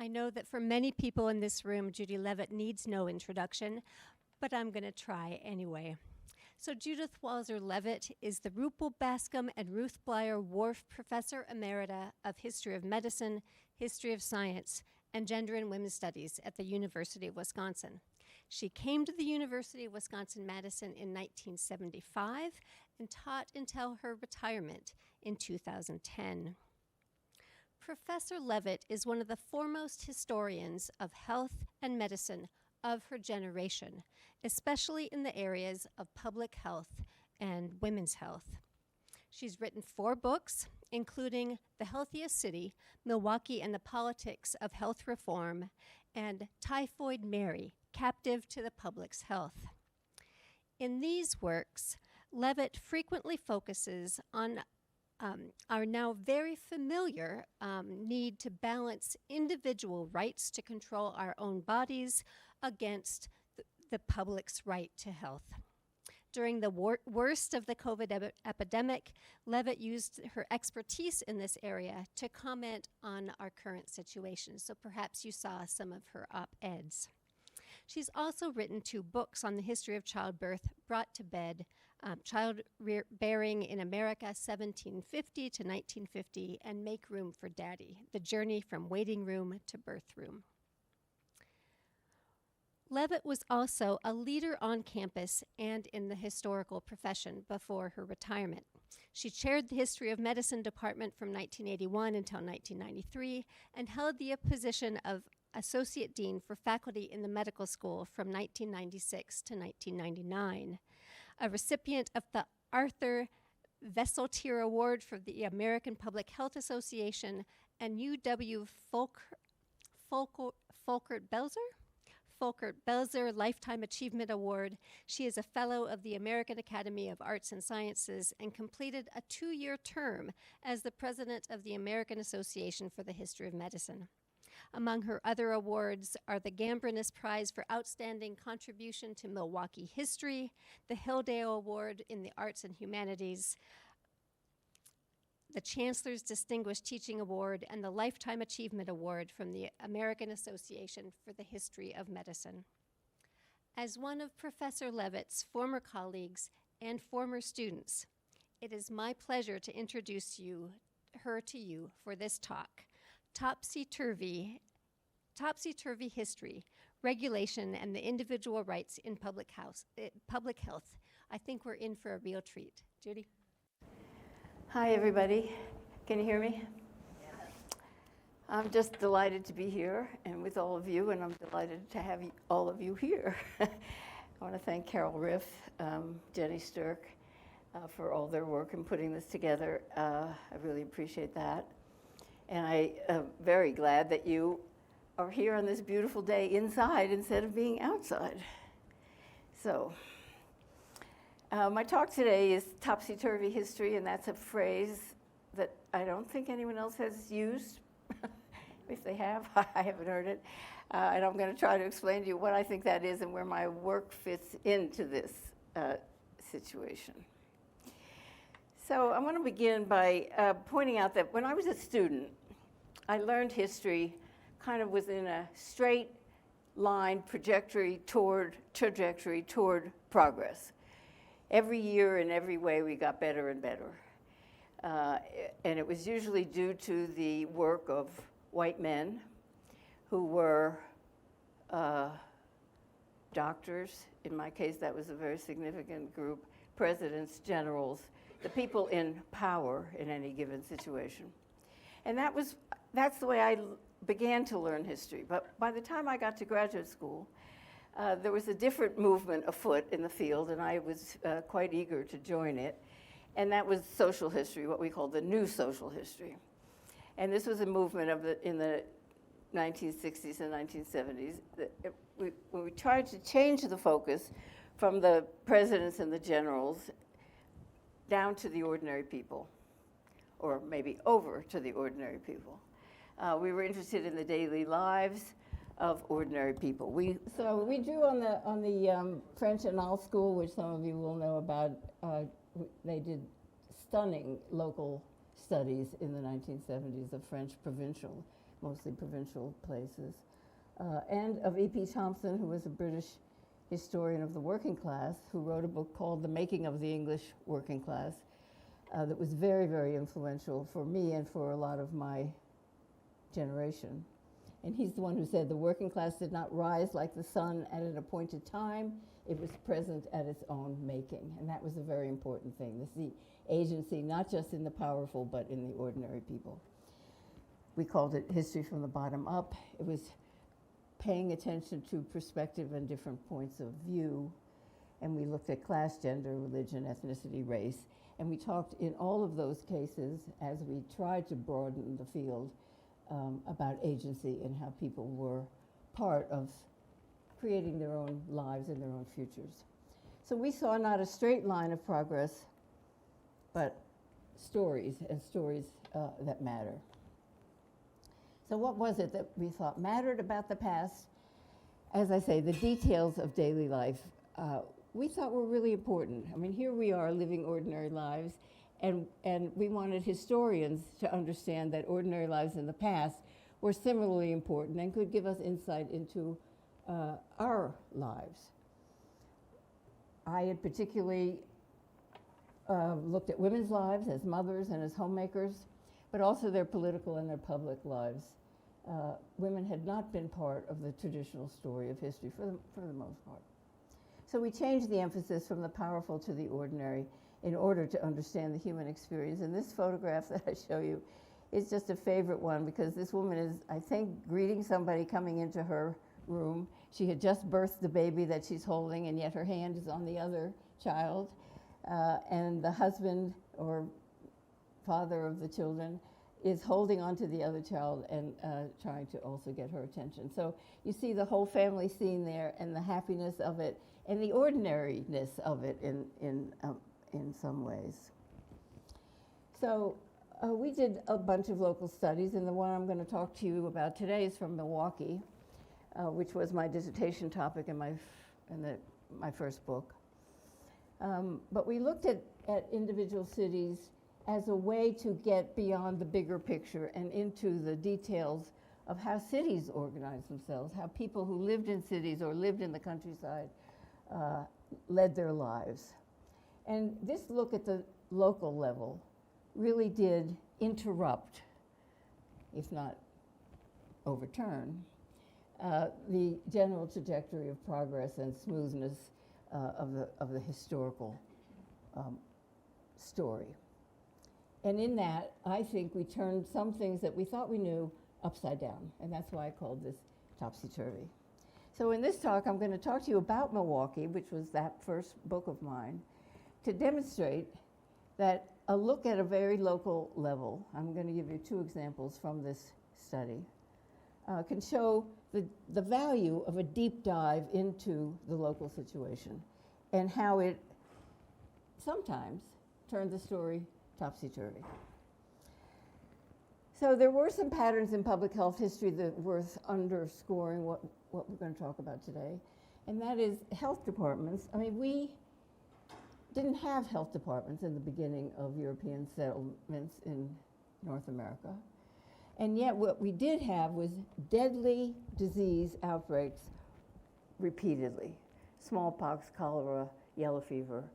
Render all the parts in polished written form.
I know that for many people in this room, Judy Leavitt needs no introduction, but I'm going to try anyway. So Judith Walser Leavitt is the Rupple, Bascom, and Ruth Bleier Wharf Professor Emerita of History of Medicine, History of Science, and Gender and Women's Studies at the University of Wisconsin. She came to the University of Wisconsin-Madison in 1975 and taught until her retirement in 2010. Professor Leavitt is one of the foremost historians of health and medicine of her generation, especially in the areas of public health and women's health. She's written 4 books, including The Healthiest City, Milwaukee and the Politics of Health Reform, and Typhoid Mary, Captive to the Public's Health. In these works, Leavitt frequently focuses on our now very familiar need to balance individual rights to control our own bodies against the public's right to health. During the worst of the COVID epidemic, Leavitt used her expertise in this area to comment on our current situation. So perhaps you saw some of her op-eds. She's also written 2 books on the history of childbirth, Brought to Bed, Childbearing in America, 1750 to 1950, and Make Room for Daddy, The Journey from Waiting Room to Birth Room. Leavitt was also a leader on campus and in the historical profession before her retirement. She chaired the History of Medicine department from 1981 until 1993 and held the position of Associate Dean for Faculty in the Medical School from 1996 to 1999. A recipient of the Arthur Wesseltier Award for the American Public Health Association and UW Fulkert-Belzer Lifetime Achievement Award. She is a fellow of the American Academy of Arts and Sciences and completed a 2-year term as the president of the American Association for the History of Medicine. Among her other awards are the Gambrinus Prize for Outstanding Contribution to Milwaukee History, the Hildale Award in the Arts and Humanities, the Chancellor's Distinguished Teaching Award, and the Lifetime Achievement Award from the American Association for the History of Medicine. As one of Professor Leavitt's former colleagues and former students, it is my pleasure to introduce her to you for this talk, Topsy Turvy History, Regulation, and the Individual Rights in Public Health. I think we're in for a real treat. Judy? Hi, everybody. Can you hear me? Yes. I'm just delighted to be here and with all of you, and I'm delighted to have all of you here. I want to thank Carol Riff, Jenny Sturck, for all their work in putting this together. I really appreciate that. And I am very glad that you are here on this beautiful day inside instead of being outside. So, my talk today is Topsy-Turvy History, and that's a phrase that I don't think anyone else has used. If they have, I haven't heard it. And I'm going to try to explain to you what I think that is and where my work fits into this situation. So I want to begin by pointing out that when I was a student, I learned history kind of was in a straight line trajectory toward progress. Every year in every way we got better and better. And it was usually due to the work of white men who were doctors. In my case, that was a very significant group. Presidents, generals, the people in power in any given situation. And that's the way I began to learn history. But by the time I got to graduate school, there was a different movement afoot in the field, and I was quite eager to join it. And that was social history, what we call the new social history. And this was a movement in the 1960s and 1970s. When we tried to change the focus from the presidents and the generals down to the ordinary people, or maybe over to the ordinary people. We were interested in the daily lives of ordinary people. So we drew on the French Annales School, which some of you will know about. They did stunning local studies in the 1970s of French provincial mostly provincial places, and of E.P. Thompson, who was a British historian of the working class, who wrote a book called The Making of the English Working Class, that was very, very influential for me and for a lot of my generation. And he's the one who said the working class did not rise like the sun at an appointed time. It was present at its own making. And that was a very important thing. This is the agency, not just in the powerful, but in the ordinary people. We called it history from the bottom up. It was paying attention to perspective and different points of view. And we looked at class, gender, religion, ethnicity, race. And we talked in all of those cases, as we tried to broaden the field, about agency and how people were part of creating their own lives and their own futures. So we saw not a straight line of progress, but stories, and stories that matter. So what was it that we thought mattered about the past? As I say, the details of daily life we thought were really important. I mean, here we are living ordinary lives, and we wanted historians to understand that ordinary lives in the past were similarly important and could give us insight into our lives. I had particularly looked at women's lives as mothers and as homemakers, but also their political and their public lives. Women had not been part of the traditional story of history for the most part. So we changed the emphasis from the powerful to the ordinary in order to understand the human experience. And this photograph that I show you is just a favorite one, because this woman is, I think, greeting somebody coming into her room. She had just birthed the baby that she's holding, and yet her hand is on the other child. And the husband or father of the children is holding on to the other child and trying to also get her attention. So you see the whole family scene there, and the happiness of it, and the ordinariness of it in some ways. So we did a bunch of local studies, and the one I'm going to talk to you about today is from Milwaukee, which was my dissertation topic in my first book. But we looked at individual cities as a way to get beyond the bigger picture and into the details of how cities organize themselves, how people who lived in cities or lived in the countryside led their lives. And this look at the local level really did interrupt, if not overturn, the general trajectory of progress and smoothness of the historical story. And in that, I think we turned some things that we thought we knew upside down, and that's why I called this Topsy Turvy. So in this talk, I'm going to talk to you about Milwaukee, which was that first book of mine, to demonstrate that a look at a very local level, I'm going to give you two examples from this study, can show the value of a deep dive into the local situation and how it sometimes turned the story topsy-turvy. So there were some patterns in public health history that are worth underscoring what we're going to talk about today, and that is health departments. I mean, we didn't have health departments in the beginning of European settlements in North America, and yet what we did have was deadly disease outbreaks repeatedly. Smallpox, cholera, yellow fever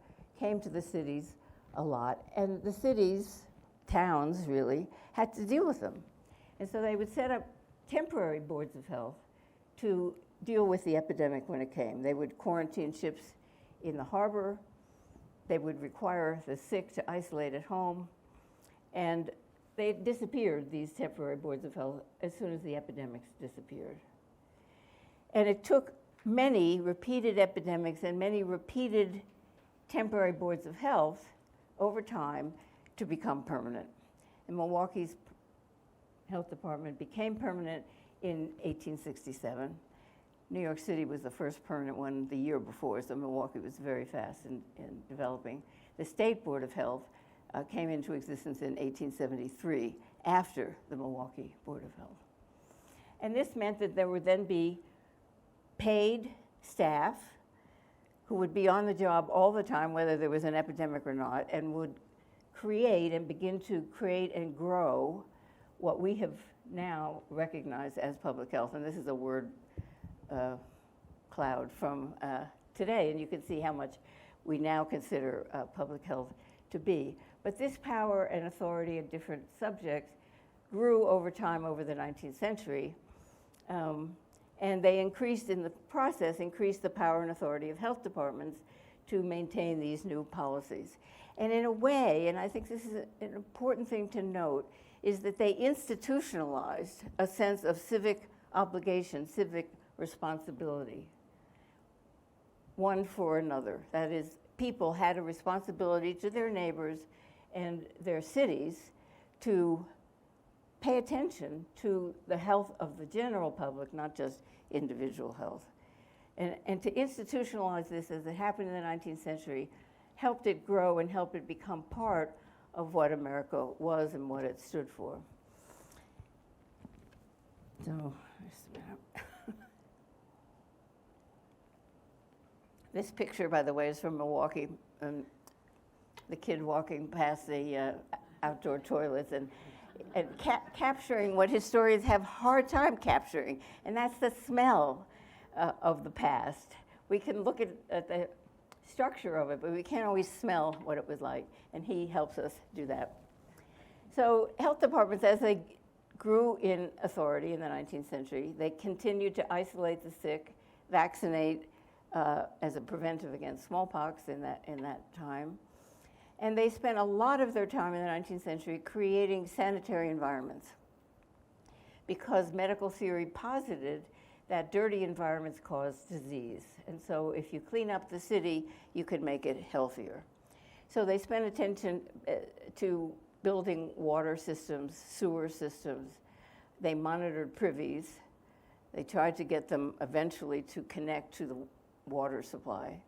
came to the cities a lot, and the cities, towns really, had to deal with them. And so they would set up temporary boards of health to deal with the epidemic when it came. They would quarantine ships in the harbor. They would require the sick to isolate at home. And they disappeared, these temporary boards of health, as soon as the epidemics disappeared. And it took many repeated epidemics and many repeated temporary boards of health over time to become permanent. And Milwaukee's health department became permanent in 1867. New York City was the first permanent one the year before, so Milwaukee was very fast in developing. The State Board of Health came into existence in 1873 after the Milwaukee Board of Health. And this meant that there would then be paid staff who would be on the job all the time, whether there was an epidemic or not, and would create and begin to create and grow what we have now recognized as public health. And this is a word cloud from today, and you can see how much we now consider public health to be. But this power and authority in different subjects grew over time over the 19th century, and they increased in the process, increased the power and authority of health departments to maintain these new policies. And in a way, and I think this is an important thing to note, is that they institutionalized a sense of civic obligation, civic responsibility, one for another. That is, people had a responsibility to their neighbors and their cities to pay attention to the health of the general public, not just individual health. And to institutionalize this as it happened in the 19th century helped it grow and helped it become part of what America was and what it stood for. So, just a minute. This picture, by the way, is from Milwaukee. The kid walking past the outdoor toilets and capturing what historians have a hard time capturing, and that's the smell of the past. We can look at the structure of it, but we can't always smell what it was like, and he helps us do that. So health departments, as they grew in authority in the 19th century, they continued to isolate the sick, vaccinate as a preventive against smallpox in that time. And they spent a lot of their time in the 19th century creating sanitary environments, because medical theory posited that dirty environments cause disease. And so if you clean up the city, you could make it healthier. So they spent attention to building water systems, sewer systems. They monitored privies. They tried to get them eventually to connect to the water supply.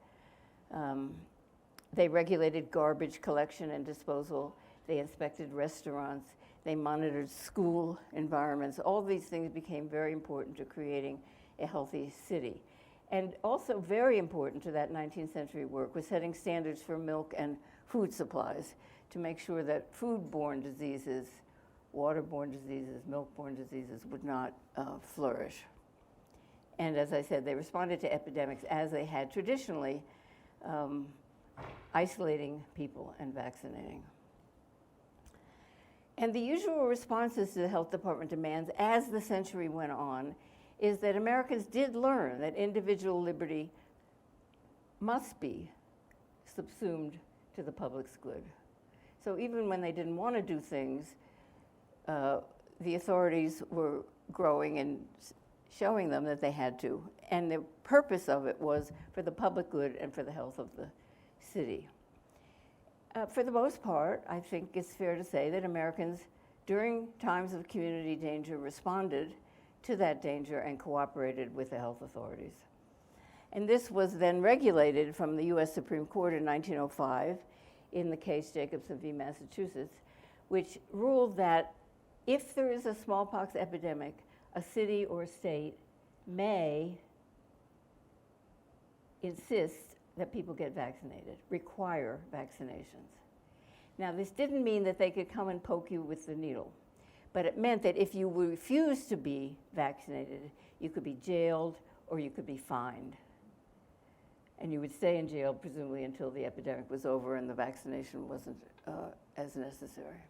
They regulated garbage collection and disposal. They inspected restaurants. They monitored school environments. All these things became very important to creating a healthy city. And also very important to that 19th century work was setting standards for milk and food supplies to make sure that food-borne diseases, waterborne diseases, milk-borne diseases would not flourish. And as I said, they responded to epidemics as they had traditionally, isolating people and vaccinating. And the usual responses to the health department demands as the century went on is that Americans did learn that individual liberty must be subsumed to the public's good. So even when they didn't want to do things, the authorities were growing and showing them that they had to. And the purpose of it was for the public good and for the health of the city. For the most part, I think it's fair to say that Americans, during times of community danger, responded to that danger and cooperated with the health authorities. And this was then regulated from the US Supreme Court in 1905 in the case Jacobson v. Massachusetts, which ruled that if there is a smallpox epidemic, a city or state may insist that people get vaccinated, require vaccinations. Now, this didn't mean that they could come and poke you with the needle, but it meant that if you refused to be vaccinated, you could be jailed or you could be fined. And you would stay in jail, presumably, until the epidemic was over and the vaccination wasn't as necessary.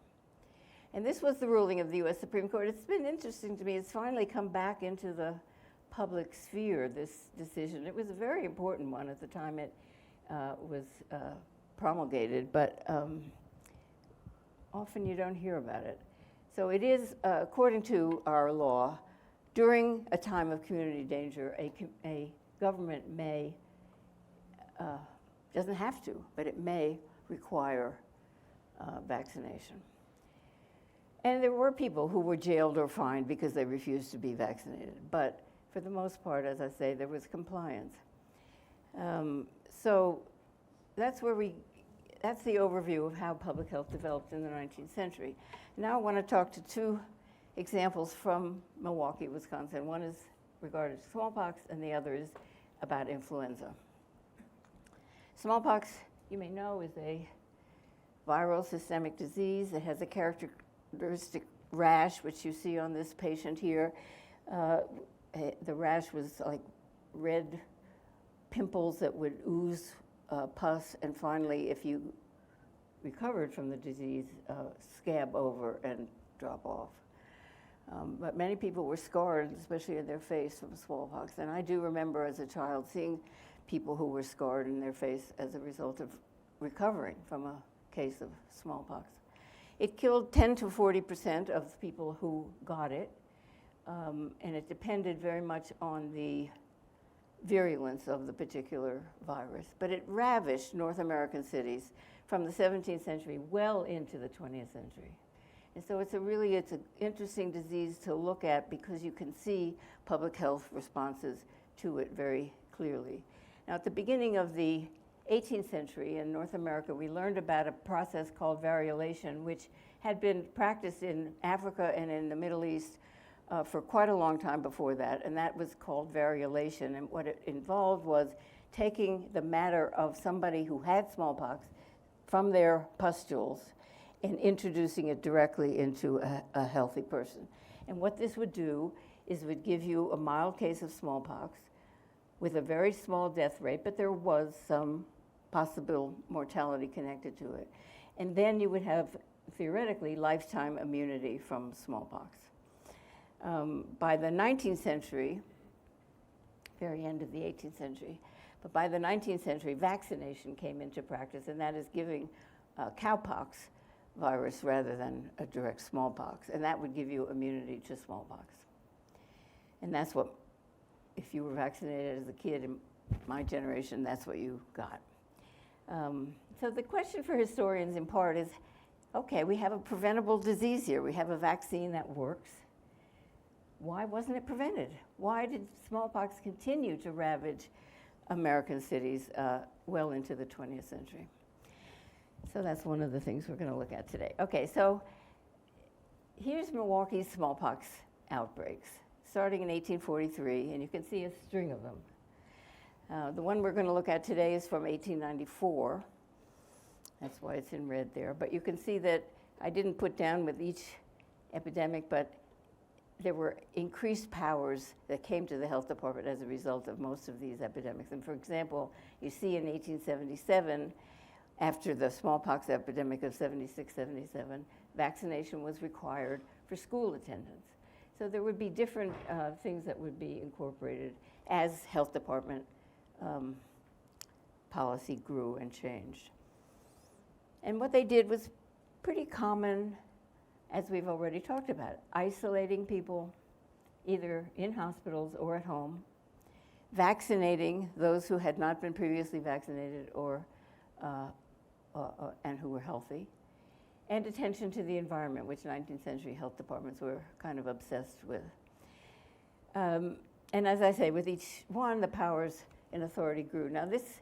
And this was the ruling of the US Supreme Court. It's been interesting to me. It's finally come back into the public sphere, this decision. It was a very important one at the time it was promulgated, but often you don't hear about it. So it is, according to our law, during a time of community danger, a government may, doesn't have to, but it may require vaccination. And there were people who were jailed or fined because they refused to be vaccinated, but for the most part, as I say, there was compliance. So that's the overview of how public health developed in the 19th century. Now I want to talk to two examples from Milwaukee, Wisconsin. One is regarding smallpox, and the other is about influenza. Smallpox, you may know, is a viral systemic disease. It has a character characteristic rash, which you see on this patient here. The rash was like red pimples that would ooze pus, and finally, if you recovered from the disease, scab over and drop off. But many people were scarred, especially in their face, from smallpox. And I do remember as a child seeing people who were scarred in their face as a result of recovering from a case of smallpox. It killed 10 to 40% of people who got it, and it depended very much on the virulence of the particular virus. But it ravished North American cities from the 17th century well into the 20th century. And so it's an interesting disease to look at because you can see public health responses to it very clearly. Now, at the beginning of the 18th century in North America, we learned about a process called variolation, which had been practiced in Africa and in the Middle East for quite a long time before that, and that was called variolation. And what it involved was taking the matter of somebody who had smallpox from their pustules and introducing it directly into a healthy person. And what this would do is it would give you a mild case of smallpox with a very small death rate, but there was some possible mortality connected to it. And then you would have, theoretically, lifetime immunity from smallpox. By the 19th century, very end of the 18th century, but by the 19th century, vaccination came into practice, and that is giving cowpox virus rather than a direct smallpox, and that would give you immunity to smallpox. And that's what, if you were vaccinated as a kid in my generation, that's what you got. So the question for historians in part is, okay, we have a preventable disease here. We have a vaccine that works. Why wasn't it prevented? Why did smallpox continue to ravage American cities well into the 20th century? So that's one of the things we're going to look at today. Okay, so here's Milwaukee's smallpox outbreaks, starting in 1843, and you can see a string of them. The one we're going to look at today is from 1894. That's why it's in red there. But you can see that I didn't put down with each epidemic, but there were increased powers that came to the health department as a result of most of these epidemics. And for example, you see in 1877, after the smallpox epidemic of 76, 77, vaccination was required for school attendance. So there would be different things that would be incorporated as health department policy grew and changed. And what they did was pretty common, as we've already talked about, isolating people either in hospitals or at home, vaccinating those who had not been previously vaccinated or and who were healthy, and attention to the environment, which 19th century health departments were kind of obsessed with. And as I say, with each one, the powers and authority grew. Now this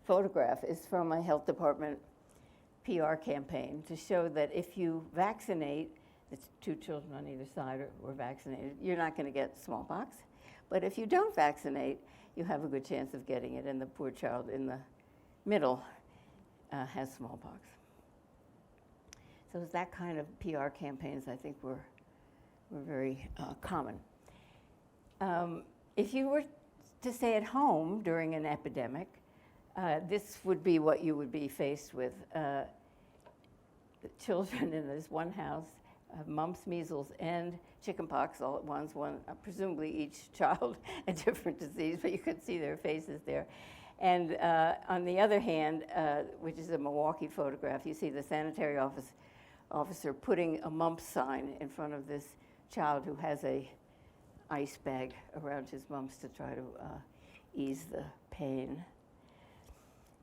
photograph is from a health department PR campaign to show that if you vaccinate, the two children on either side were vaccinated, you're not going to get smallpox. But if you don't vaccinate, you have a good chance of getting it, and the poor child in the middle has smallpox. So it's that kind of PR campaigns, I think, were very common. If you were to stay at home during an epidemic, this would be what you would be faced with. The children in this one house have mumps, measles, and chickenpox all at once, presumably each child a different disease, but you could see their faces there. And on the other hand, which is a Milwaukee photograph, you see the sanitary officer putting a mumps sign in front of this child who has a ice bag around his mumps to try to ease the pain.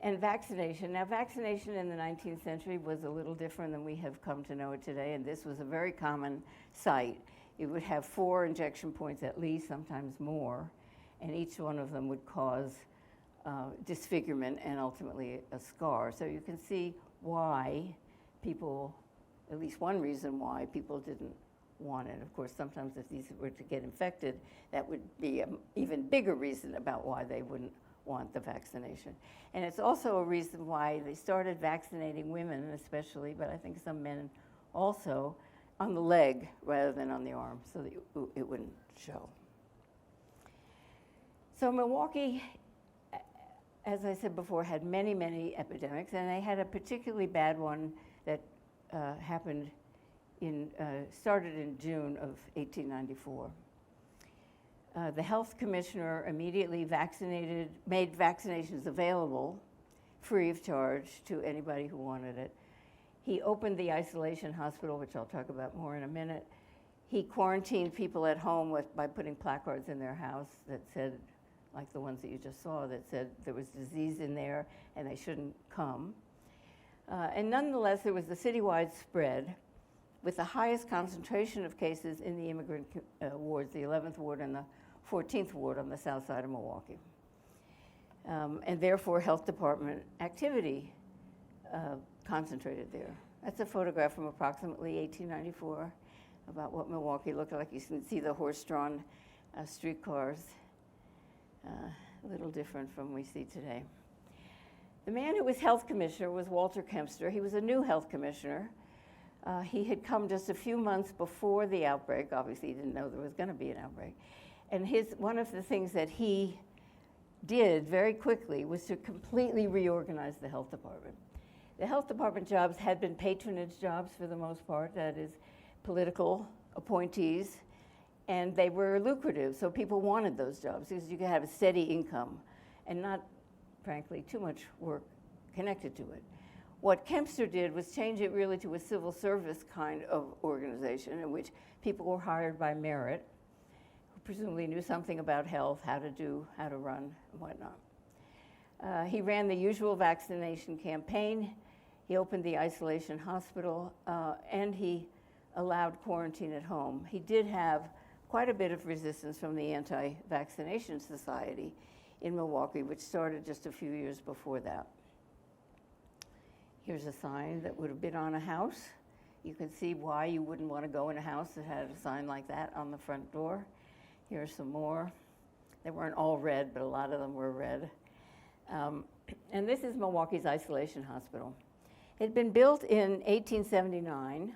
And vaccination. Now, vaccination in the 19th century was a little different than we have come to know it today, and this was a very common sight. You would have 4 injection points at least, sometimes more, and each one of them would cause disfigurement and ultimately a scar. So you can see why people, at least one reason why people didn't want it. Of course, sometimes if these were to get infected, that would be an even bigger reason about why they wouldn't want the vaccination. And it's also a reason why they started vaccinating women especially, but I think some men also, on the leg rather than on the arm so that it wouldn't show. So Milwaukee, as I said before, had many, many epidemics, and they had a particularly bad one that started in June of 1894. The health commissioner immediately made vaccinations available free of charge to anybody who wanted it. He opened the isolation hospital, which I'll talk about more in a minute. He quarantined people at home by putting placards in their house that said, like the ones that you just saw, that said there was disease in there and they shouldn't come. And nonetheless, there was the citywide spread with the highest concentration of cases in the immigrant wards, the 11th ward and the 14th ward on the south side of Milwaukee. And therefore, health department activity concentrated there. That's a photograph from approximately 1894 about what Milwaukee looked like. You can see the horse-drawn streetcars, a little different from what we see today. The man who was health commissioner was Walter Kempster. He was a new health commissioner. He had come just a few months before the outbreak. Obviously, he didn't know there was going to be an outbreak. And one of the things that he did very quickly was to completely reorganize the health department. The health department jobs had been patronage jobs for the most part, that is, political appointees, and they were lucrative, so people wanted those jobs because you could have a steady income and not, frankly, too much work connected to it. What Kempster did was change it really to a civil service kind of organization in which people were hired by merit, who presumably knew something about health, how to run, and whatnot. He ran the usual vaccination campaign. He opened the isolation hospital, and he allowed quarantine at home. He did have quite a bit of resistance from the Anti-Vaccination Society in Milwaukee, which started just a few years before that. Here's a sign that would have been on a house. You can see why you wouldn't want to go in a house that had a sign like that on the front door. Here's some more. They weren't all red, but a lot of them were red. And this is Milwaukee's isolation hospital. It had been built in 1879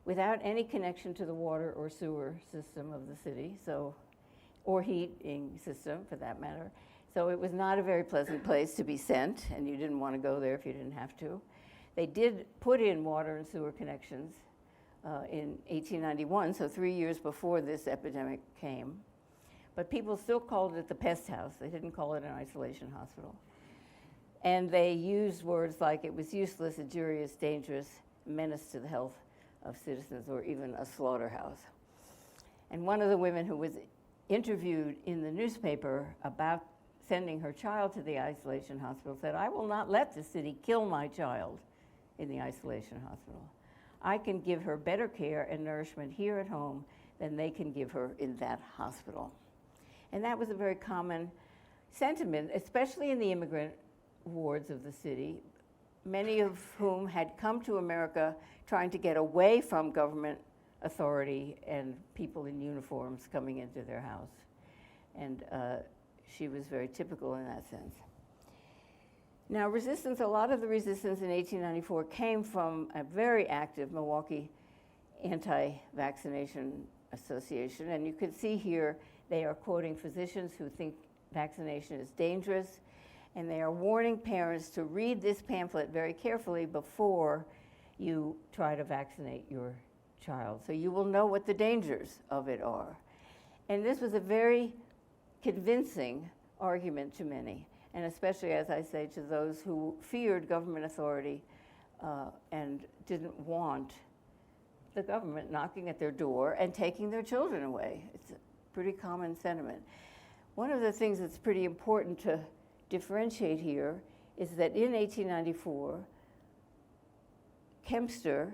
without any connection to the water or sewer system of the city, or heating system for that matter. So it was not a very pleasant place to be sent, and you didn't want to go there if you didn't have to. They did put in water and sewer connections in 1891, so 3 years before this epidemic came. But people still called it the pest house. They didn't call it an isolation hospital. And they used words like it was useless, injurious, dangerous, menace to the health of citizens, or even a slaughterhouse. And one of the women who was interviewed in the newspaper about sending her child to the isolation hospital said, "I will not let the city kill my child in the isolation hospital. I can give her better care and nourishment here at home than they can give her in that hospital." And that was a very common sentiment, especially in the immigrant wards of the city, many of whom had come to America trying to get away from government authority and people in uniforms coming into their house. And she was very typical in that sense. Now, a lot of the resistance in 1894 came from a very active Milwaukee Anti-Vaccination Association. And you can see here they are quoting physicians who think vaccination is dangerous, and they are warning parents to read this pamphlet very carefully before you try to vaccinate your child, so you will know what the dangers of it are. And this was a very convincing argument to many, and especially, as I say, to those who feared government authority and didn't want the government knocking at their door and taking their children away. It's a pretty common sentiment. One of the things that's pretty important to differentiate here is that in 1894, Kempster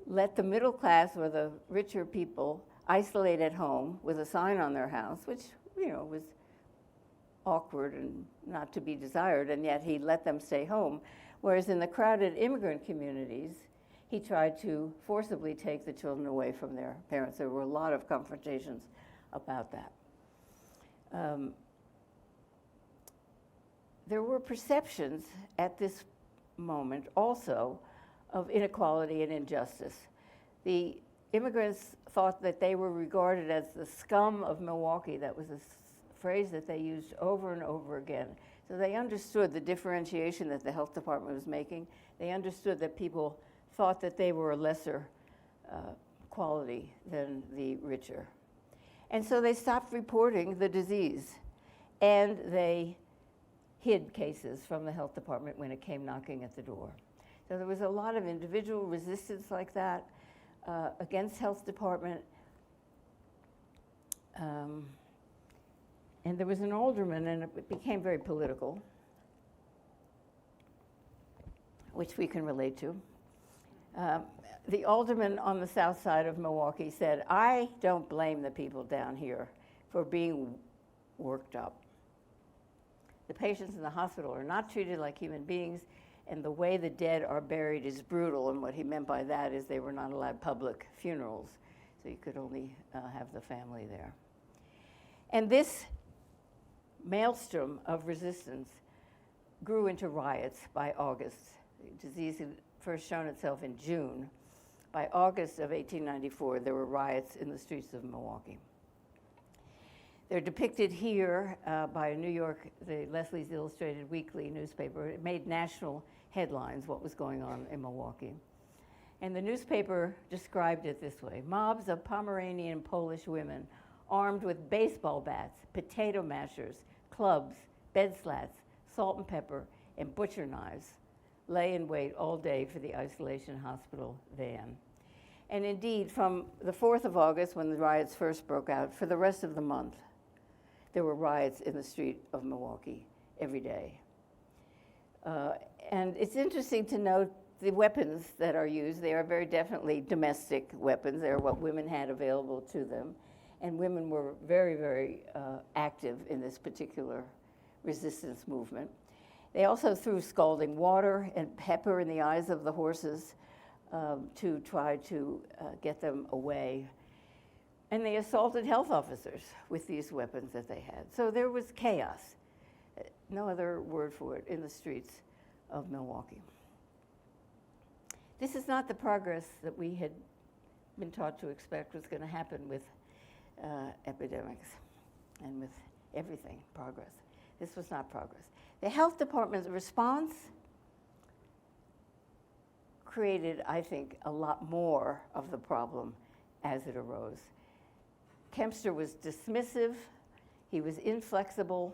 let the middle class or the richer people isolate at home with a sign on their house, which, was awkward and not to be desired, and yet he let them stay home. Whereas in the crowded immigrant communities, he tried to forcibly take the children away from their parents. There were a lot of confrontations about that. There were perceptions at this moment also of inequality and injustice. The immigrants thought that they were regarded as the scum of Milwaukee. That was a phrase that they used over and over again. So they understood the differentiation that the health department was making. They understood that people thought that they were a lesser quality than the richer. And so they stopped reporting the disease, and they hid cases from the health department when it came knocking at the door. So there was a lot of individual resistance like that against health department. And there was an alderman, and it became very political, which we can relate to. The alderman on the south side of Milwaukee said, "I don't blame the people down here for being worked up. The patients in the hospital are not treated like human beings, and the way the dead are buried is brutal." And what he meant by that is they were not allowed public funerals, so you could only have the family there. And this maelstrom of resistance grew into riots by August. The disease had first shown itself in June. By August of 1894, there were riots in the streets of Milwaukee. They're depicted here by a New York, the Leslie's Illustrated Weekly newspaper. It made national headlines, what was going on in Milwaukee. And the newspaper described it this way: mobs of Pomeranian Polish women armed with baseball bats, potato mashers, clubs, bed slats, salt and pepper, and butcher knives lay in wait all day for the isolation hospital van. And indeed, from the 4th of August, when the riots first broke out, for the rest of the month, there were riots in the street of Milwaukee every day. And it's interesting to note the weapons that are used. They are very definitely domestic weapons. They're what women had available to them. And women were very, very active in this particular resistance movement. They also threw scalding water and pepper in the eyes of the horses to try to get them away. And they assaulted health officers with these weapons that they had. So there was chaos, no other word for it, in the streets of Milwaukee. This is not the progress that we had been taught to expect was going to happen with epidemics and with everything, progress. This was not progress. The health department's response created, I think, a lot more of the problem as it arose. Kempster was dismissive, he was inflexible,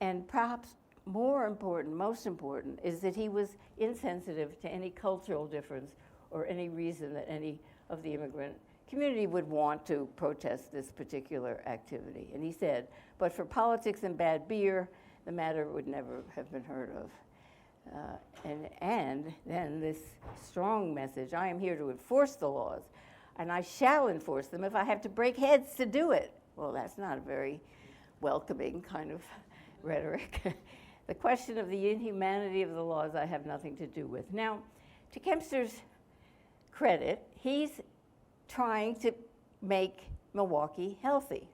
and perhaps more important, most important, is that he was insensitive to any cultural difference or any reason that any of the immigrant community would want to protest this particular activity. And he said, but for politics and bad beer, the matter would never have been heard of. And then this strong message: I am here to enforce the laws, and I shall enforce them if I have to break heads to do it. Well, that's not a very welcoming kind of rhetoric. The question of the inhumanity of the laws I have nothing to do with. Now, to Kempster's credit, he's trying to make Milwaukee healthy.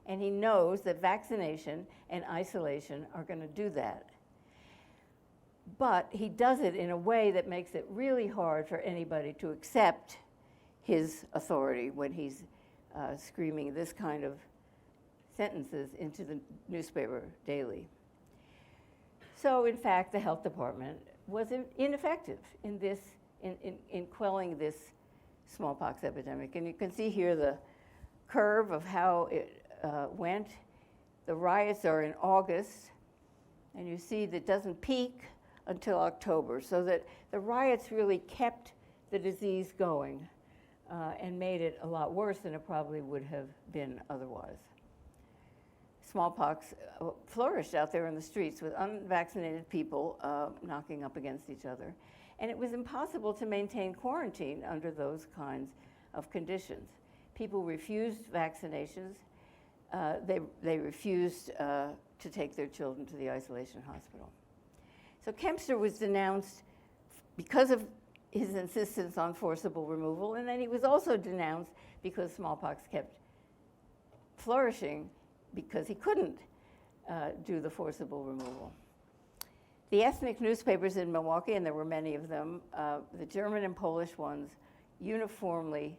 And he knows that vaccination and isolation are going to do that. But he does it in a way that makes it really hard for anybody to accept his authority when he's screaming this kind of sentences into the newspaper daily. So, in fact, the health department was ineffective in quelling this smallpox epidemic. And you can see here the curve of how it went. The riots are in August, and you see that it doesn't peak until October, so that the riots really kept the disease going and made it a lot worse than it probably would have been otherwise. Smallpox flourished out there in the streets with unvaccinated people knocking up against each other. And it was impossible to maintain quarantine under those kinds of conditions. People refused vaccinations. They refused to take their children to the isolation hospital. So Kempster was denounced because of his insistence on forcible removal, and then he was also denounced because smallpox kept flourishing because he couldn't do the forcible removal. The ethnic newspapers in Milwaukee, and there were many of them, the German and Polish ones, uniformly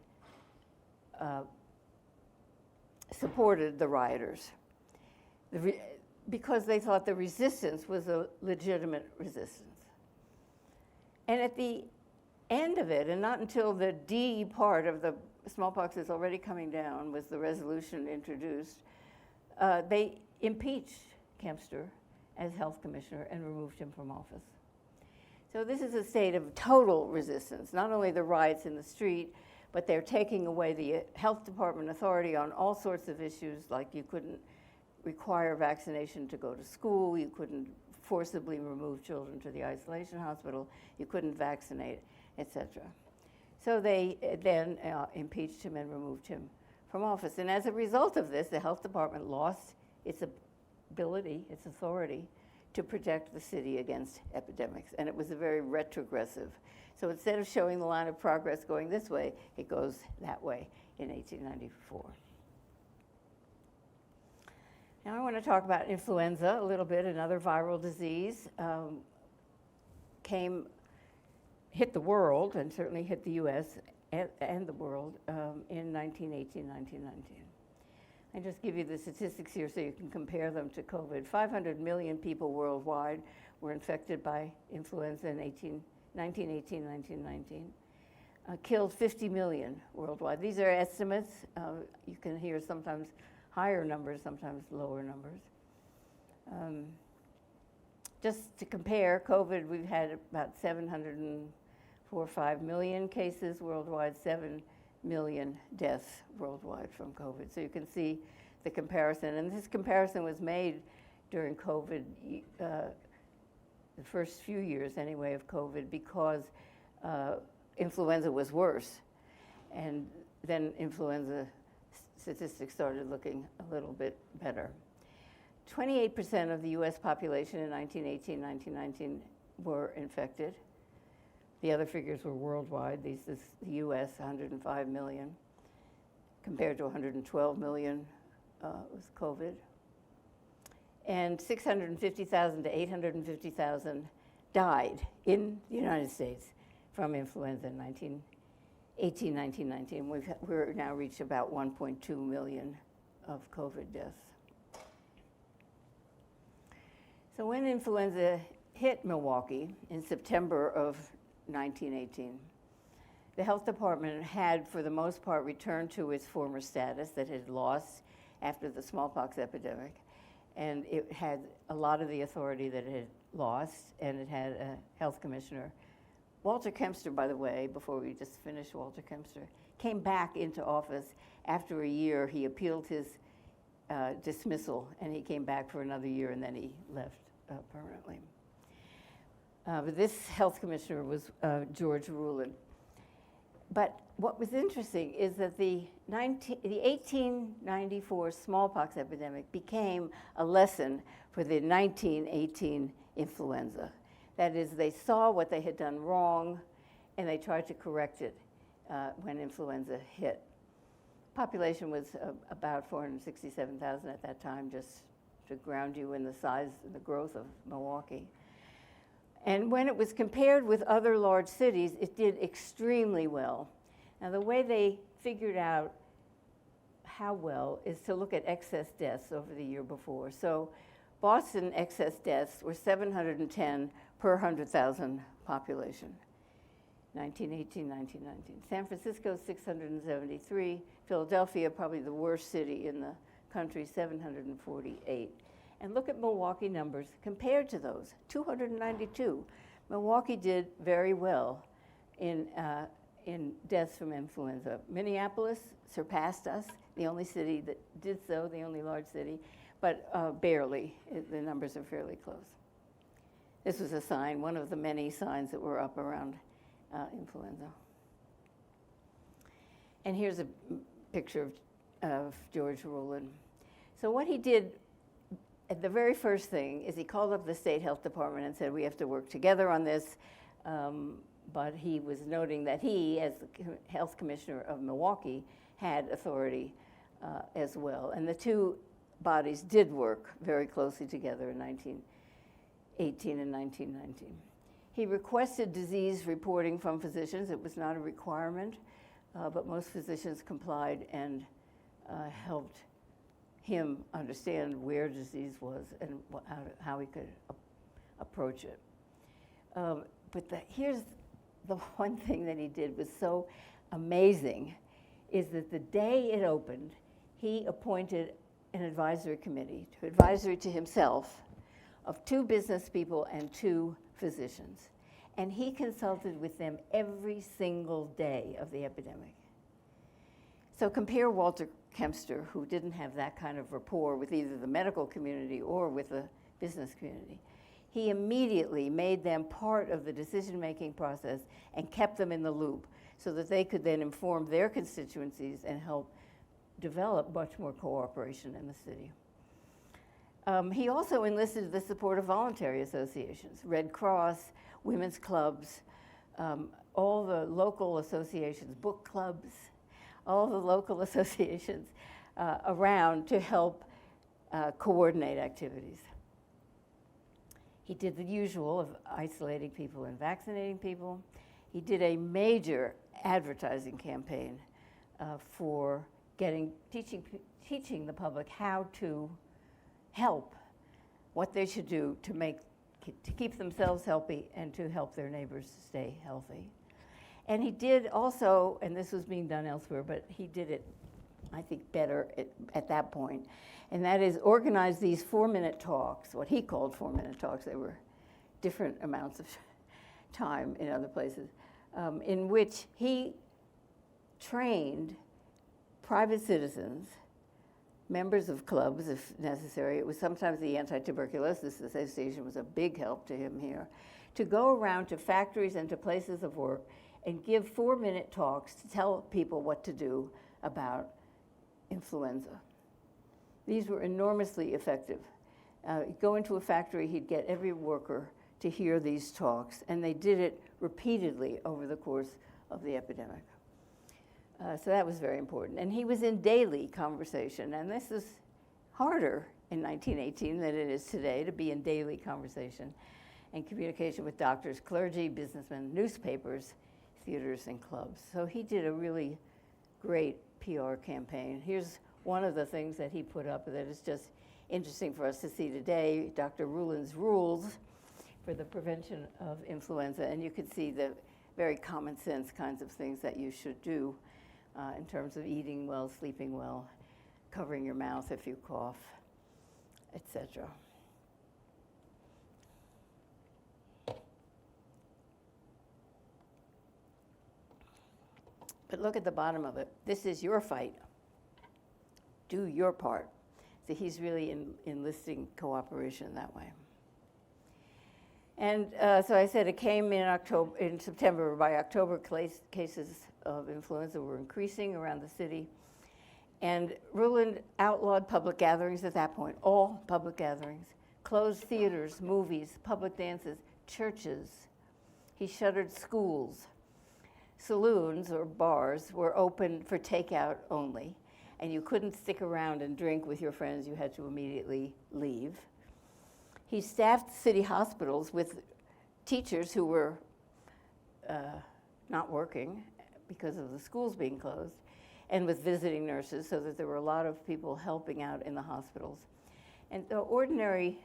supported the rioters because they thought the resistance was a legitimate resistance. And at the end of it, and not until the D part of the smallpox is already coming down, was the resolution introduced, they impeached Kempster as health commissioner and removed him from office. So this is a state of total resistance, not only the riots in the street, but they're taking away the health department authority on all sorts of issues, like you couldn't require vaccination to go to school, you couldn't forcibly remove children to the isolation hospital, you couldn't vaccinate, etc. So they then impeached him and removed him from office. And as a result of this, the health department lost its ability, its authority, to protect the city against epidemics. And it was a very retrogressive. So instead of showing the line of progress going this way, it goes that way in 1894. Now I want to talk about influenza a little bit, another viral disease. Hit the world, and certainly hit the US and the world in 1918, 1919. I just give you the statistics here so you can compare them to COVID. 500 million people worldwide were infected by influenza in 1918, 1919. Killed 50 million worldwide. These are estimates. You can hear sometimes higher numbers, sometimes lower numbers. Just to compare, COVID, we've had about 704 or 5 million cases worldwide, 7 million deaths worldwide from COVID. So you can see the comparison. And this comparison was made during COVID, the first few years anyway of COVID, because influenza was worse. And then influenza statistics started looking a little bit better. 28% of the US population in 1918, 1919 were infected. The other figures were worldwide. This is the US, 105 million, compared to 112 million with COVID. And 650,000 to 850,000 died in the United States from influenza in 1918, 1919. We're now reached about 1.2 million of COVID deaths. So when influenza hit Milwaukee in September of 1918, the health department had, for the most part, returned to its former status that it had lost after the smallpox epidemic. And it had a lot of the authority that it had lost, and it had a health commissioner. Walter Kempster, by the way, before we just finish Walter Kempster, came back into office after a year. He appealed his dismissal, and he came back for another year, and then he left permanently. But this health commissioner was George Rupple. But what was interesting is that the 1894 smallpox epidemic became a lesson for the 1918 influenza. That is, they saw what they had done wrong, and they tried to correct it when influenza hit. Population was about 467,000 at that time, just to ground you in the size and the growth of Milwaukee. And when it was compared with other large cities, it did extremely well. Now, the way they figured out how well is to look at excess deaths over the year before. So Boston excess deaths were 710 per 100,000 population, 1918, 1919. San Francisco, 673. Philadelphia, probably the worst city in the country, 748. And look at Milwaukee numbers compared to those, 292. Milwaukee did very well in deaths from influenza. Minneapolis surpassed us, the only city that did so, the only large city, but barely. The numbers are fairly close. This was a sign, one of the many signs that were up around influenza. And here's a picture of George Rupple. So what he did, the very first thing is he called up the state health department and said, we have to work together on this. But he was noting that he, as the health commissioner of Milwaukee, had authority as well. And the two bodies did work very closely together in 1918 and 1919. He requested disease reporting from physicians. It was not a requirement, but most physicians complied and helped him understand where disease was and how he could approach it. But here's the one thing that he did was so amazing, is that the day it opened, he appointed an advisory committee, advisory to himself, of 2 business people and 2 physicians. And he consulted with them every single day of the epidemic. So compare Walter Kempster, who didn't have that kind of rapport with either the medical community or with the business community. He immediately made them part of the decision-making process and kept them in the loop so that they could then inform their constituencies and help develop much more cooperation in the city. He also enlisted the support of voluntary associations, Red Cross, women's clubs, all the local associations, book clubs, all the local associations around to help coordinate activities. He did the usual of isolating people and vaccinating people. He did a major advertising campaign for teaching the public how to help, what they should do to keep themselves healthy and to help their neighbors stay healthy. And he did also, and this was being done elsewhere, but he did it, I think, better at that point, and that is organize these 4-minute talks, what he called 4-minute talks. They were different amounts of time in other places, in which he trained private citizens, members of clubs if necessary. It was sometimes the Anti-Tuberculosis Association was a big help to him here, to go around to factories and to places of work and give 4-minute talks to tell people what to do about influenza. These were enormously effective. Go into a factory, he'd get every worker to hear these talks, and they did it repeatedly over the course of the epidemic. So that was very important. And he was in daily conversation, and this is harder in 1918 than it is today, to be in daily conversation and communication with doctors, clergy, businessmen, newspapers, theaters, and clubs. So he did a really great PR campaign. Here's one of the things that he put up that is just interesting for us to see today, Dr. Ruland's rules for the prevention of influenza, and you can see the very common sense kinds of things that you should do in terms of eating well, sleeping well, covering your mouth if you cough, etc. But look at the bottom of it. This is your fight. Do your part. So he's really enlisting cooperation that way. And so I said it came in September. By October, cases of influenza were increasing around the city. And Ruland outlawed public gatherings at that point, all public gatherings, closed theaters, movies, public dances, churches. He shuttered schools. Saloons or bars were open for takeout only, and you couldn't stick around and drink with your friends. You had to immediately leave. He staffed city hospitals with teachers who were not working because of the schools being closed, and with visiting nurses, so that there were a lot of people helping out in the hospitals. And the ordinary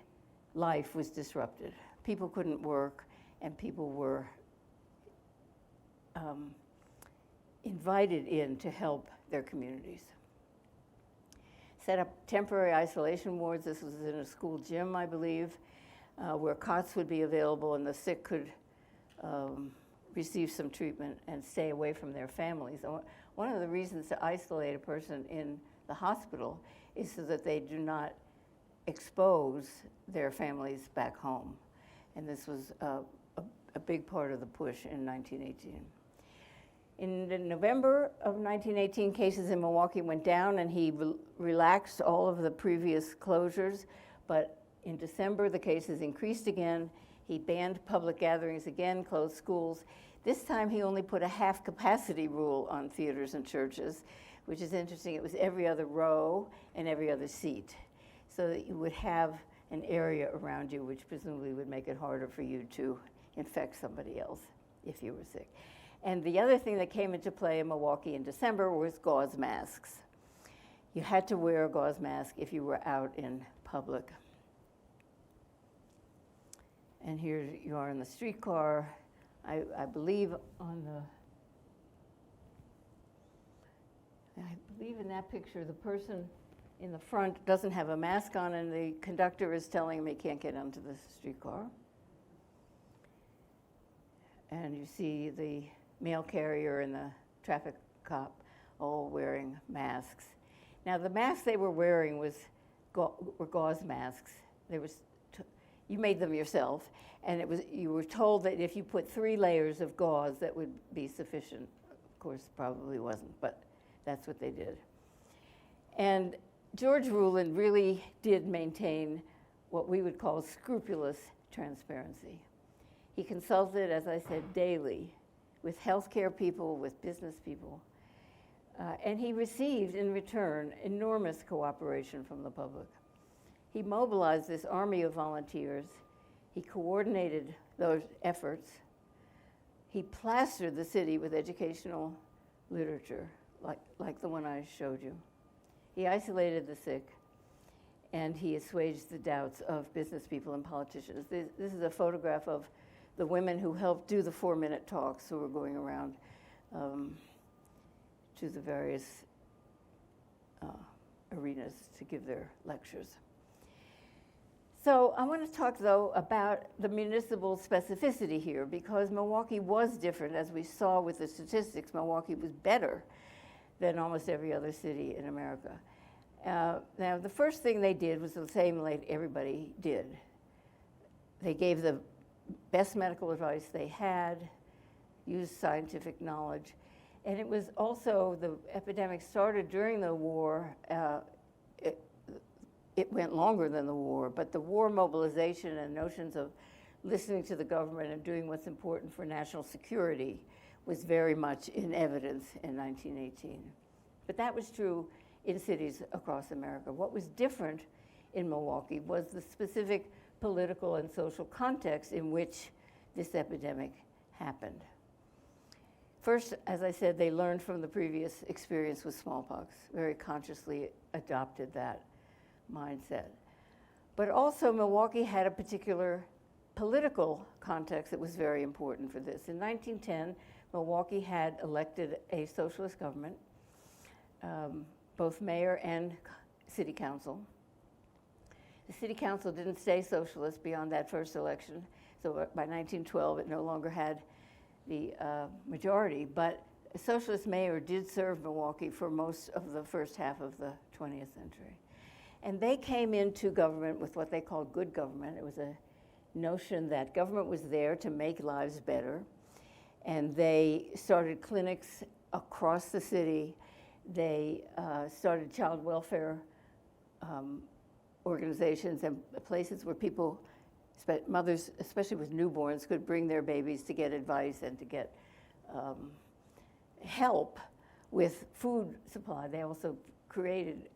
life was disrupted. People couldn't work, and people were invited in to help their communities. Set up temporary isolation wards. This was in a school gym, I believe, where cots would be available and the sick could receive some treatment and stay away from their families. One of the reasons to isolate a person in the hospital is so that they do not expose their families back home. And this was a big part of the push in 1918. In November of 1918, cases in Milwaukee went down, and he relaxed all of the previous closures. But in December, the cases increased again. He banned public gatherings again, closed schools. This time, he only put a half-capacity rule on theaters and churches, which is interesting. It was every other row and every other seat, so that you would have an area around you, which presumably would make it harder for you to infect somebody else if you were sick. And the other thing that came into play in Milwaukee in December was gauze masks. You had to wear a gauze mask if you were out in public. And here you are in the streetcar. I believe in that picture, the person in the front doesn't have a mask on, and the conductor is telling him he can't get onto the streetcar. And you see the mail carrier and the traffic cop all wearing masks. Now, the masks they were wearing were gauze masks. You made them yourself, and you were told that if you put 3 layers of gauze, that would be sufficient. Of course, probably wasn't, but that's what they did. And George Rulin really did maintain what we would call scrupulous transparency. He consulted, as I said, daily with healthcare people, with business people, and he received in return enormous cooperation from the public. He mobilized this army of volunteers. He coordinated those efforts. He plastered the city with educational literature, like the one I showed you. He isolated the sick, and he assuaged the doubts of business people and politicians. This is a photograph of the women who helped do the 4-minute talks, who were going around to the various arenas to give their lectures. So I want to talk, though, about the municipal specificity here, because Milwaukee was different. As we saw with the statistics, Milwaukee was better than almost every other city in America. Now, the first thing they did was the same like everybody did. They gave the best medical advice they had, used scientific knowledge, and it was also, the epidemic started during the war. It went longer than the war, but the war mobilization and notions of listening to the government and doing what's important for national security was very much in evidence in 1918. But that was true in cities across America. What was different in Milwaukee was the specific political and social context in which this epidemic happened. First, as I said, they learned from the previous experience with smallpox, very consciously adopted that mindset. But also Milwaukee had a particular political context that was very important for this. In 1910, Milwaukee had elected a socialist government, both mayor and city council. The city council didn't stay socialist beyond that first election, so by 1912 it no longer had the majority, but a socialist mayor did serve Milwaukee for most of the first half of the 20th century. And they came into government with what they called good government. It was a notion that government was there to make lives better, and they started clinics across the city. They started child welfare organizations and places where people, mothers, especially with newborns, could bring their babies to get advice and to get help with food supply. They also created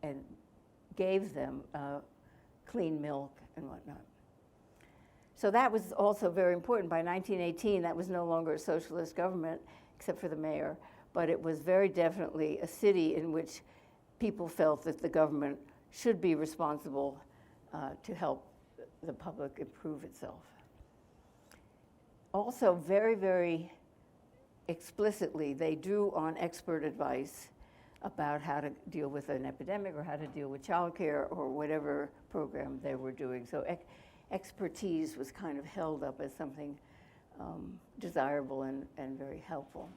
and gave them clean milk and whatnot. So that was also very important. By 1918, that was no longer a socialist government, except for the mayor, but it was very definitely a city in which people felt that the government should be responsible to help the public improve itself. Also, very, very explicitly, they drew on expert advice about how to deal with an epidemic or how to deal with childcare or whatever program they were doing. So expertise was kind of held up as something desirable and very helpful.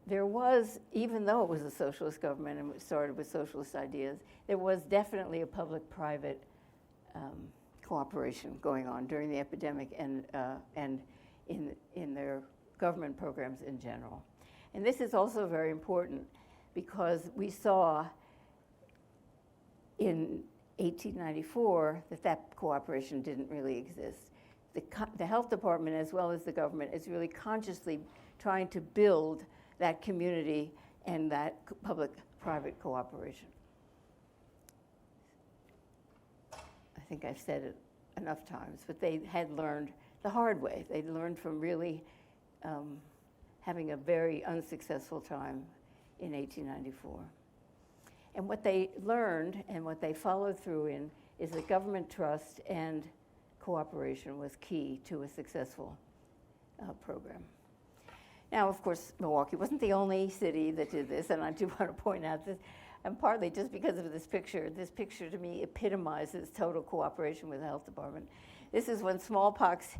There was, even though it was a socialist government and it started with socialist ideas, there was definitely a public-private cooperation going on during the epidemic and in their government programs in general. And this is also very important because we saw in 1894 that cooperation didn't really exist. The health department, as well as the government, is really consciously trying to build that community and that public-private cooperation. I think I've said it enough times, but they had learned the hard way. They learned from really having a very unsuccessful time in 1894. And what they learned and what they followed through in is that government trust and cooperation was key to a successful program. Now, of course, Milwaukee wasn't the only city that did this, and I do want to point out this, and partly just because of this picture to me epitomizes total cooperation with the health department. This is when smallpox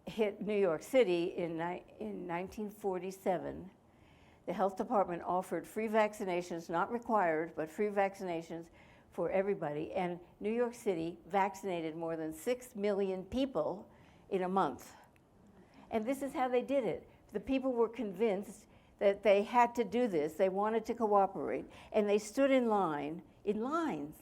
hit New York City in 1947. The health department offered free vaccinations, not required, but free vaccinations for everybody. And New York City vaccinated more than 6 million people in a month. And this is how they did it. The people were convinced that they had to do this. They wanted to cooperate. And they stood in lines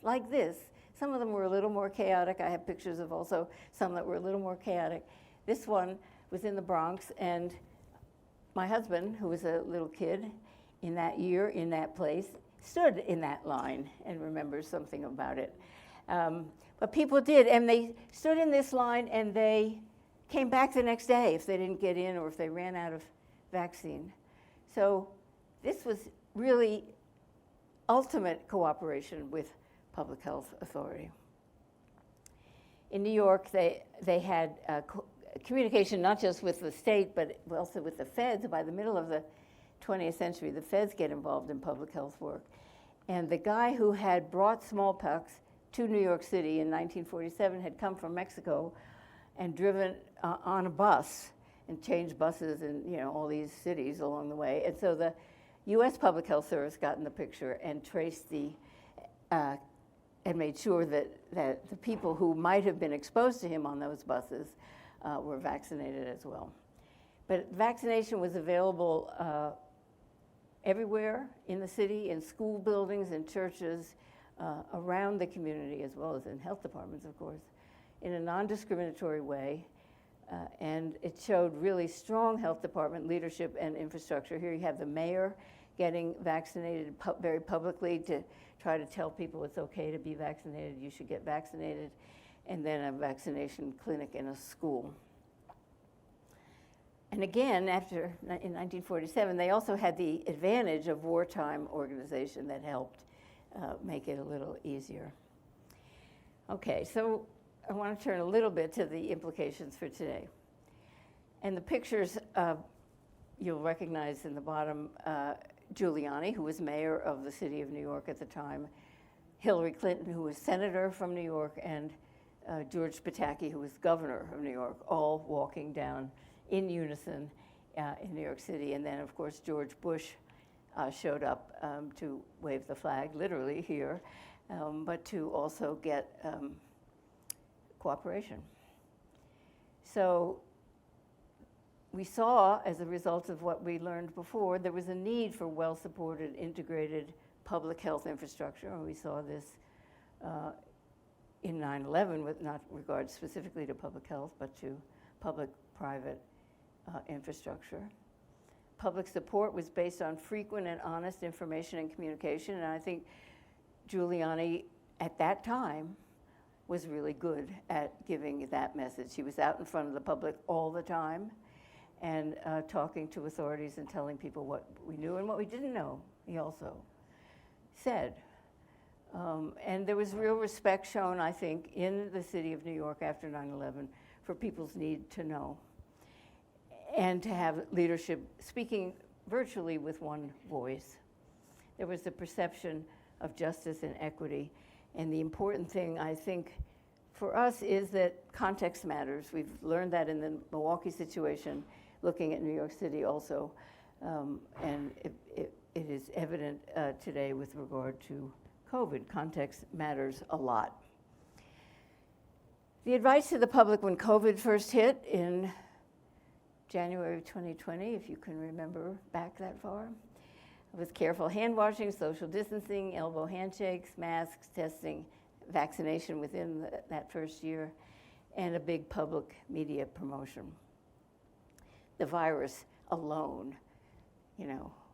like this. Some of them were a little more chaotic. I have pictures of also some that were a little more chaotic. This one was in the Bronx, and my husband, who was a little kid in that year, in that place, stood in that line and remembers something about it. But people did, and they stood in this line, and they came back the next day if they didn't get in or if they ran out of vaccine. So this was really ultimate cooperation with public health authority. In New York, they had communication not just with the state, but also with the feds. By the middle of the 20th century, the feds get involved in public health work. And the guy who had brought smallpox to New York City in 1947 had come from Mexico and driven on a bus and changed buses in all these cities along the way. And so the U.S. Public Health Service got in the picture and traced and made sure that the people who might have been exposed to him on those buses were vaccinated as well. But vaccination was available everywhere in the city, in school buildings, in churches, around the community, as well as in health departments, of course, in a non-discriminatory way. And it showed really strong health department leadership and infrastructure. Here you have the mayor getting vaccinated very publicly to try to tell people it's okay to be vaccinated, you should get vaccinated, and then a vaccination clinic in a school. And again, in 1947, they also had the advantage of wartime organization that helped make it a little easier. Okay, so I want to turn a little bit to the implications for today. And the pictures you'll recognize in the bottom, Giuliani, who was mayor of the city of New York at the time, Hillary Clinton, who was senator from New York, and George Pataki, who was governor of New York, all walking down in unison in New York City. And then, of course, George Bush showed up to wave the flag, literally here, but to also get cooperation. So we saw, as a result of what we learned before, there was a need for well-supported, integrated public health infrastructure, and we saw this in 9/11, with not regard specifically to public health, but to public-private infrastructure. Public support was based on frequent and honest information and communication, and I think Giuliani, at that time, was really good at giving that message. He was out in front of the public all the time and talking to authorities and telling people what we knew and what we didn't know, he also said. And there was real respect shown, I think, in the city of New York after 9/11 for people's need to know and to have leadership speaking virtually with one voice. There was the perception of justice and equity. And the important thing, I think, for us is that context matters. We've learned that in the Milwaukee situation, looking at New York City also. And it is evident today with regard to COVID. Context matters a lot. The advice to the public when COVID first hit in January of 2020, if you can remember back that far, with careful hand washing, social distancing, elbow handshakes, masks, testing, vaccination within that first year, and a big public media promotion. The virus alone,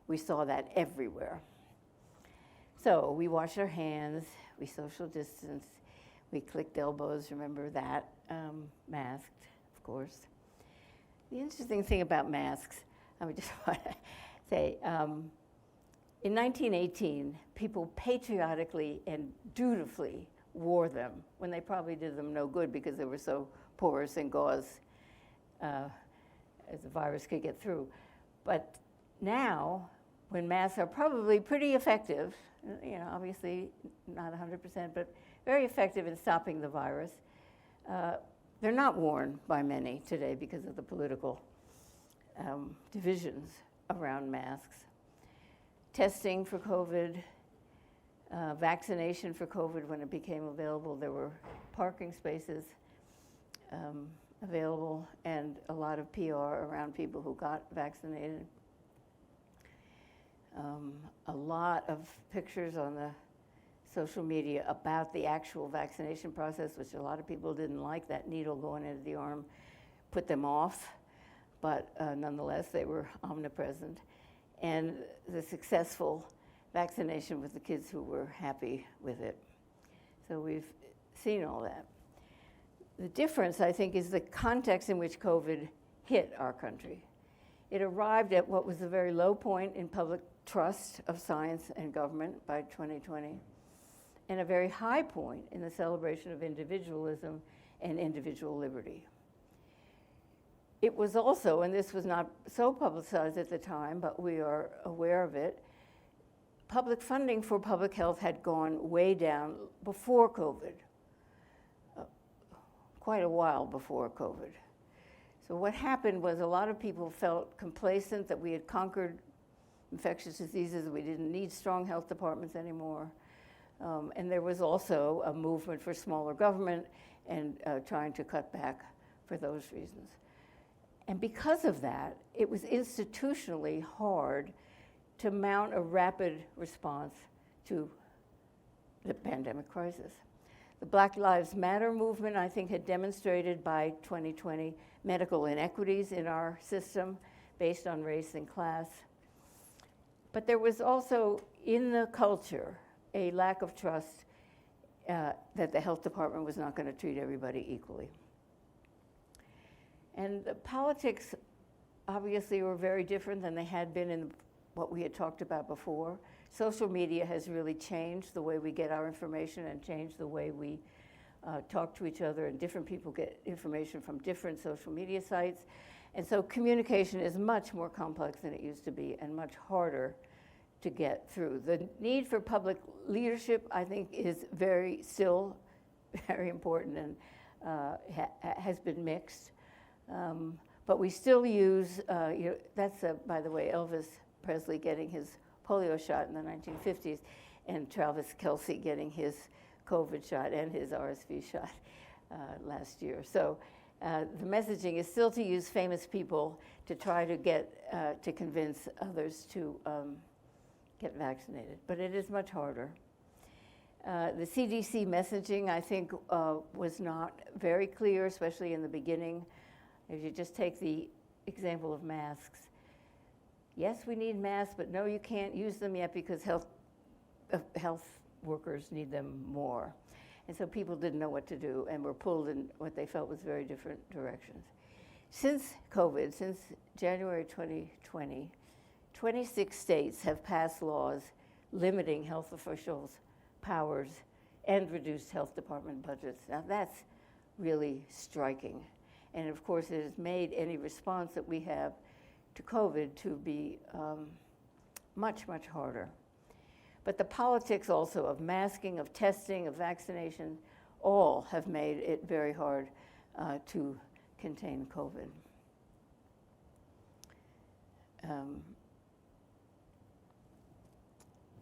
we saw that everywhere. So we washed our hands, we social distanced, we clicked elbows, remember that, masked, of course. The interesting thing about masks, I just want to say, in 1918, people patriotically and dutifully wore them when they probably did them no good because they were so porous and gauze as the virus could get through. But now, when masks are probably pretty effective, obviously not 100%, but very effective in stopping the virus, they're not worn by many today because of the political divisions around masks. Testing for COVID, vaccination for COVID when it became available, there were parking spaces available and a lot of PR around people who got vaccinated. A lot of pictures on the social media about the actual vaccination process, which a lot of people didn't like. That needle going into the arm put them off, but nonetheless, they were omnipresent. And the successful vaccination with the kids who were happy with it. So we've seen all that. The difference, I think, is the context in which COVID hit our country. It arrived at what was a very low point in public trust of science and government by 2020, and a very high point in the celebration of individualism and individual liberty. It was also, and this was not so publicized at the time, but we are aware of it, public funding for public health had gone way down before COVID, quite a while before COVID. So what happened was a lot of people felt complacent that we had conquered infectious diseases, we didn't need strong health departments anymore. And there was also a movement for smaller government and trying to cut back for those reasons. And because of that, it was institutionally hard to mount a rapid response to the pandemic crisis. The Black Lives Matter movement, I think, had demonstrated by 2020 medical inequities in our system based on race and class. But there was also in the culture a lack of trust that the health department was not going to treat everybody equally. And the politics obviously were very different than they had been in what we had talked about before. Social media has really changed the way we get our information and changed the way we talk to each other, and different people get information from different social media sites. And so communication is much more complex than it used to be and much harder to get through. The need for public leadership, I think, is still very important and has been mixed. But we still use, that's, by the way, Elvis Presley getting his polio shot in the 1950s, and Travis Kelce getting his COVID shot and his RSV shot last year. So the messaging is still to use famous people to try to get, to convince others to get vaccinated, but it is much harder. The CDC messaging, I think, was not very clear, especially in the beginning. If you just take the example of masks, yes, we need masks, but no, you can't use them yet because health workers need them more. And so people didn't know what to do and were pulled in what they felt was very different directions. Since COVID, since January 2020, 26 states have passed laws limiting health officials' powers and reduced health department budgets. Now that's really striking. And of course, it has made any response that we have to COVID to be much, much harder. But the politics also of masking, of testing, of vaccination, all have made it very hard to contain COVID.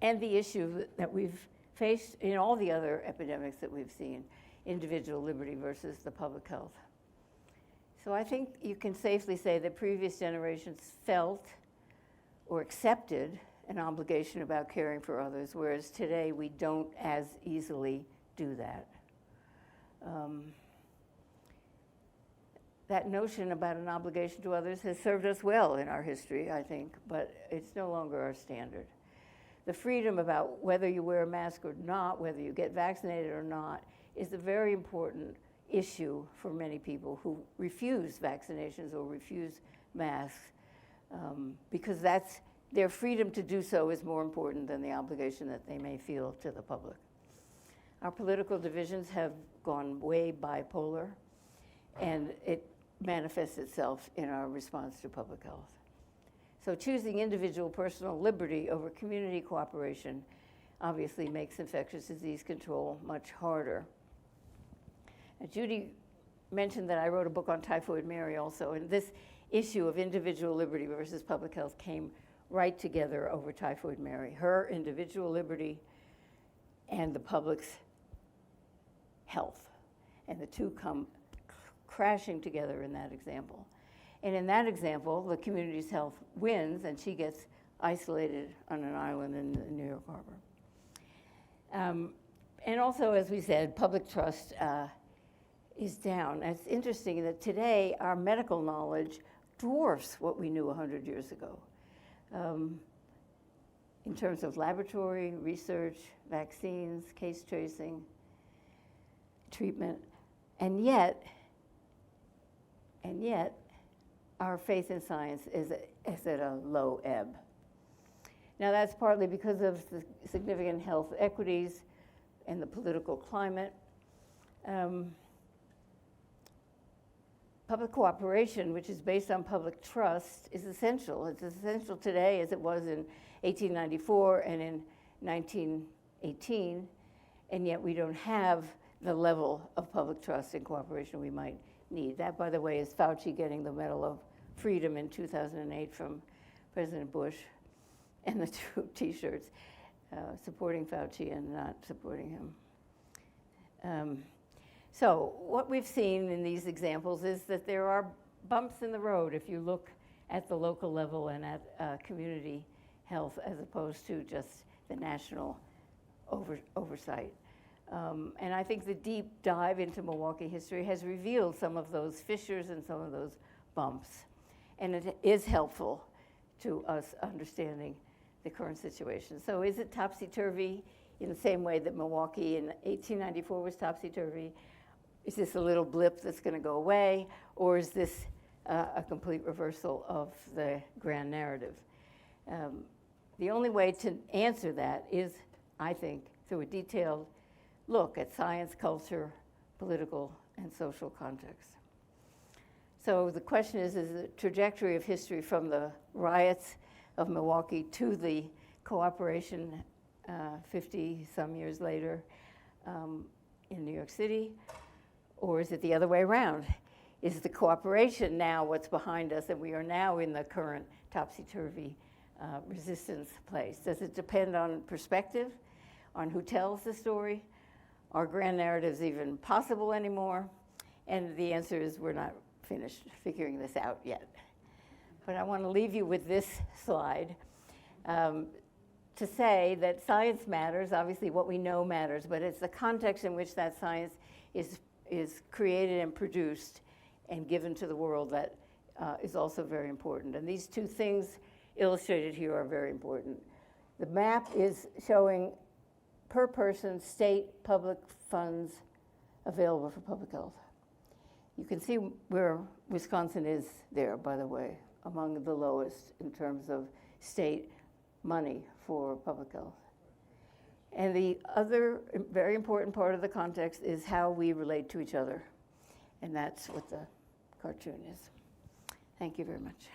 And the issue that we've faced in all the other epidemics that we've seen, individual liberty versus the public health. So I think you can safely say that previous generations felt or accepted an obligation about caring for others, whereas today we don't as easily do that. That notion about an obligation to others has served us well in our history, I think, but it's no longer our standard. The freedom about whether you wear a mask or not, whether you get vaccinated or not, is a very important issue for many people who refuse vaccinations or refuse masks, because their freedom to do so is more important than the obligation that they may feel to the public. Our political divisions have gone way bipolar, and it manifests itself in our response to public health. So choosing individual personal liberty over community cooperation obviously makes infectious disease control much harder. Now, Judy mentioned that I wrote a book on Typhoid Mary also, and this issue of individual liberty versus public health came right together over Typhoid Mary. Her individual liberty and the public's health. And the two come crashing together in that example. And in that example, the community's health wins, and she gets isolated on an island in the New York Harbor. And also, as we said, public trust is down. And it's interesting that today our medical knowledge dwarfs what we knew 100 years ago in terms of laboratory research, vaccines, case tracing, treatment, and yet our faith in science is at a low ebb. Now that's partly because of the significant health equities and the political climate. Public cooperation, which is based on public trust, is essential. It's essential today as it was in 1894 and in 1918, and yet we don't have the level of public trust and cooperation we might need. That, by the way, is Fauci getting the Medal of Freedom in 2008 from President Bush, and the two T-shirts supporting Fauci and not supporting him. So what we've seen in these examples is that there are bumps in the road if you look at the local level and at community health as opposed to just the national oversight. And I think the deep dive into Milwaukee history has revealed some of those fissures and some of those bumps. And it is helpful to us understanding the current situation. So is it topsy-turvy in the same way that Milwaukee in 1894 was topsy-turvy? Is this a little blip that's going to go away? Or is this a complete reversal of the grand narrative? The only way to answer that is, I think, through a detailed look at science, culture, political, and social context. So the question is the trajectory of history from the riots of Milwaukee to the cooperation 50-some years later in New York City, or is it the other way around? Is the cooperation now what's behind us, and we are now in the current topsy-turvy resistance place? Does it depend on perspective, on who tells the story? Are grand narratives even possible anymore? And the answer is we're not finished figuring this out yet. But I want to leave you with this slide to say that science matters. Obviously, what we know matters, but it's the context in which that science is created and produced and given to the world that is also very important. And these two things illustrated here are very important. The map is showing per person state public funds available for public health. You can see where Wisconsin is there, by the way, among the lowest in terms of state money for public health. And the other very important part of the context is how we relate to each other. And that's what the cartoon is. Thank you very much.